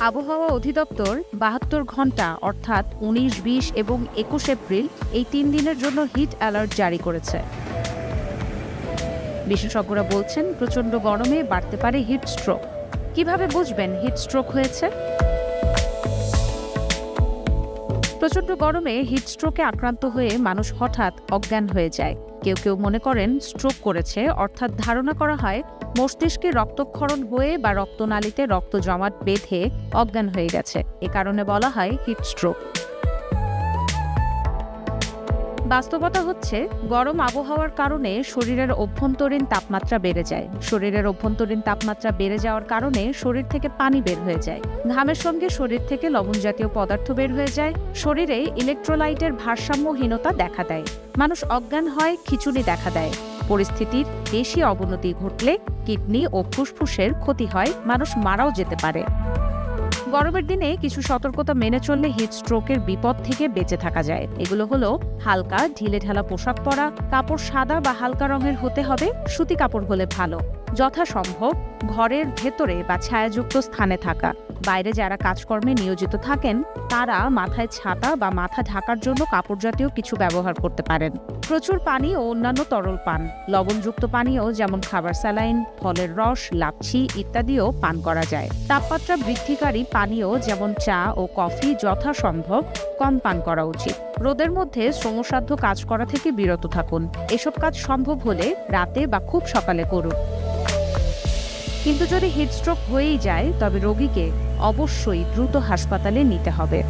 আবহাওয়া অধিদপ্তর ৭২ ঘন্টা অর্থাৎ ১৯, ২০ এবং ২১ এপ্রিল এই ৩ দিনের জন্য হিট অ্যালার্ট জারি করেছে। বিশেষজ্ঞরা বলছেন প্রচণ্ড গরমে বাড়তে পারে হিট স্ট্রোক। কিভাবে বুঝবেন হিট স্ট্রোক হয়েছে? প্রচণ্ড গরমে হিট স্ট্রোকে আক্রান্ত হয়ে মানুষ হঠাৎ অজ্ঞান হয়ে যায়। কেউ কেউ মনে করেন স্ট্রোক করেছে, অর্থাৎ ধারণা করা হয় মস্তিষ্কে রক্তক্ষরণ হয়ে বা রক্তনালীতে রক্ত জমাট বেঁধে অজ্ঞান হয়ে গেছে। এ কারণে বলা হয় হিট স্ট্রোক। বাস্তবতা হচ্ছে গরম আবহাওয়ার কারণে শরীরের অভ্যন্তরীণ তাপমাত্রা বেড়ে যায়। শরীরের অভ্যন্তরীণ তাপমাত্রা বেড়ে যাওয়ার কারণে শরীর থেকে পানি বের হয়ে যায়। ঘামের সঙ্গে শরীর থেকে লবণ জাতীয় পদার্থ বের হয়ে যায়। শরীরে ইলেকট্রোলাইটের ভারসাম্যহীনতা দেখা দেয়। মানুষ অজ্ঞান হয়, খিঁচুনি দেখা দেয়। পরিস্থিতির বেশি অবনতি ঘটলে কিডনি ও ফুসফুসের ক্ষতি হয়, মানুষ মারাও যেতে পারে। গরমের দিনে কিছু সতর্কতা মেনে চললে হিট স্ট্রোকের বিপদ থেকে বেঁচে থাকা যায়। এগুলো হলো হালকা ঢিলেঢালা পোশাক পরা, কাপড় সাদা বা হালকা রঙের হতে হবে, সুতি কাপড় হলে ভালো, যথাসম্ভব ঘরের ভেতরে বা ছায়াযুক্ত স্থানে থাকা। বাইরে যারা কাজকর্মে নিয়োজিত থাকেন তারা মাথায় ছাতা বা মাথা ঢাকার জন্য কাপড় জাতীয় কিছু ব্যবহার করতে পারেন। প্রচুর পানি ও অন্যান্য তরল পান, লবণযুক্ত পানীয় যেমন খাবার স্যালাইন, ফলের রস, লাচ্ছি ইত্যাদিও পান করা যায়। তাপমাত্রা বৃদ্ধিকারী পানীয় যেমন চা ও কফি যথাসম্ভব কম পান করা উচিত। রোদের মধ্যে শ্রমসাধ্য কাজ করা থেকে বিরত থাকুন। এসব কাজ সম্ভব হলে রাতে বা খুব সকালে করুন। কিন্তু যদি হিট স্ট্রোক হয়েই যায় তবে রোগীকে অবশ্যই দ্রুত হাসপাতালে নিতে হবে।